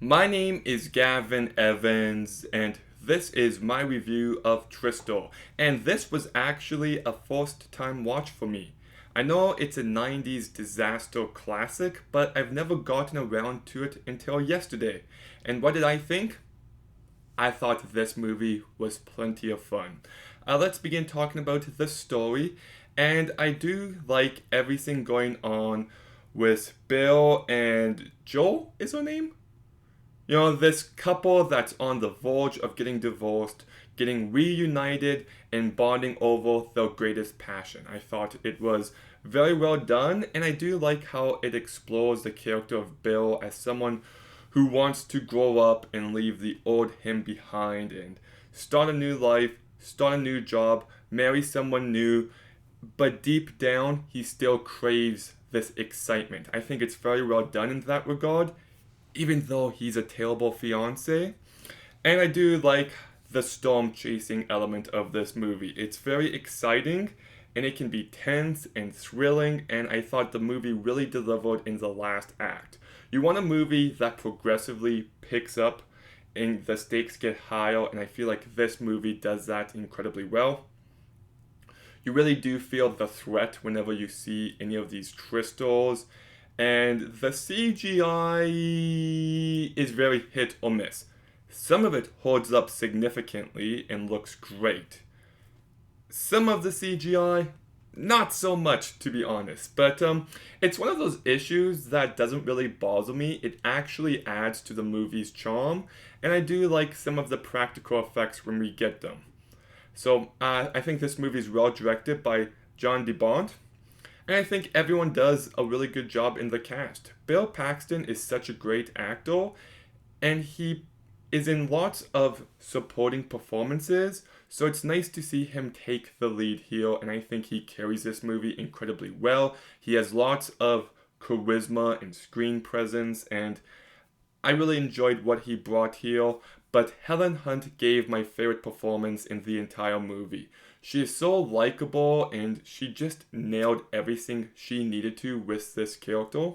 My name is Gavin Evans, and this is my review of Tristal. And this was actually a first time watch for me. I know it's a 90s disaster classic, but I've never gotten around to it until yesterday. And what did I think? I thought this movie was plenty of fun. Let's begin talking about the story. And I do like everything going on with Bill and Joel, is her name? This couple that's on the verge of getting divorced, getting reunited, and bonding over their greatest passion. I thought it was very well done, and I do like how it explores the character of Bill as someone who wants to grow up and leave the old him behind and start a new life, start a new job, marry someone new, but deep down, he still craves this excitement. I think it's very well done in that regard, even though he's a terrible fiance. And I do like the storm chasing element of this movie. It's very exciting and it can be tense and thrilling, and I thought the movie really delivered in the last act. You want a movie that progressively picks up and the stakes get higher, and I feel like this movie does that incredibly well. You really do feel the threat whenever you see any of these crystals, and the CGI is very hit or miss. Some of it holds up significantly and looks great. Some of the CGI, not so much, to be honest. But it's one of those issues that doesn't really bother me. It actually adds to the movie's charm, and I do like some of the practical effects when we get them. So I think this movie is well directed by John DeBont, and I think everyone does a really good job in the cast. Bill Paxton is such a great actor, and he is in lots of supporting performances, so it's nice to see him take the lead here, and I think he carries this movie incredibly well. He has lots of charisma and screen presence, and I really enjoyed what he brought here, but Helen Hunt gave my favorite performance in the entire movie. She is so likable, and she just nailed everything she needed to with this character.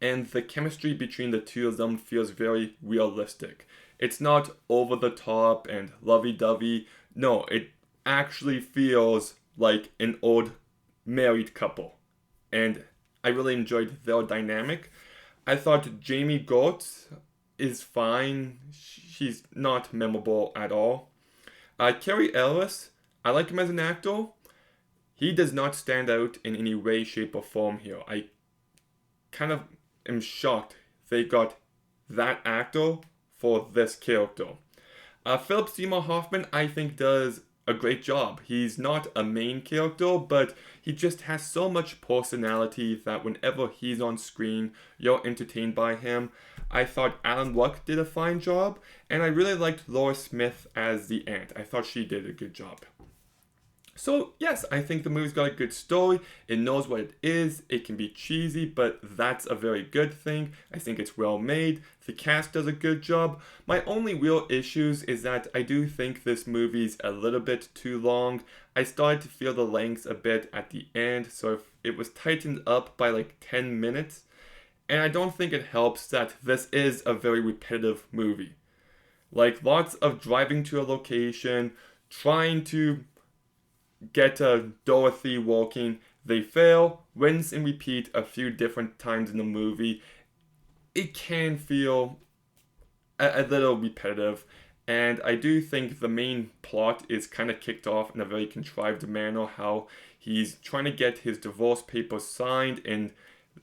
And the chemistry between the two of them feels very realistic. It's not over the top and lovey-dovey. No, it actually feels like an old married couple. And I really enjoyed their dynamic. I thought Jamie Gertz is fine. She's not memorable at all. Cary Elwes, I like him as an actor. He does not stand out in any way, shape, or form here. I kind of am shocked they got that actor for this character. Philip Seymour Hoffman, I think, does a great job. He's not a main character, but he just has so much personality that whenever he's on screen, you're entertained by him. I thought Alan Ruck did a fine job, and I really liked Laura Smith as the aunt. I thought she did a good job. So yes, I think the movie's got a good story. It knows what it is. It can be cheesy, but that's a very good thing. I think it's well made. The cast does a good job. My only real issues is that I do think this movie's a little bit too long. I started to feel the lengths a bit at the end, so if it was tightened up by like 10 minutes. And I don't think it helps that this is a very repetitive movie. Like lots of driving to a location, trying to get Dorothy walking. They fail, rinse and repeat a few different times in the movie. It can feel a little repetitive, and I do think the main plot is kind of kicked off in a very contrived manner, how he's trying to get his divorce papers signed, and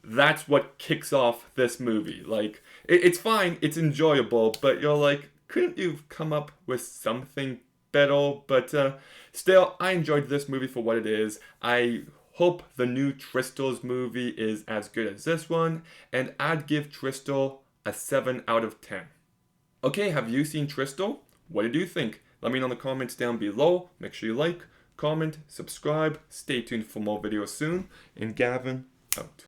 that's what kicks off this movie. Like, it's fine, it's enjoyable, but you're like, couldn't you come up with something better? But still, I enjoyed this movie for what it is. I hope the new Tristal's movie is as good as this one, and I'd give Tristal a 7 out of 10. Okay, have you seen Tristal? What did you think? Let me know in the comments down below. Make sure you like, comment, subscribe. Stay tuned for more videos soon. And Gavin, out.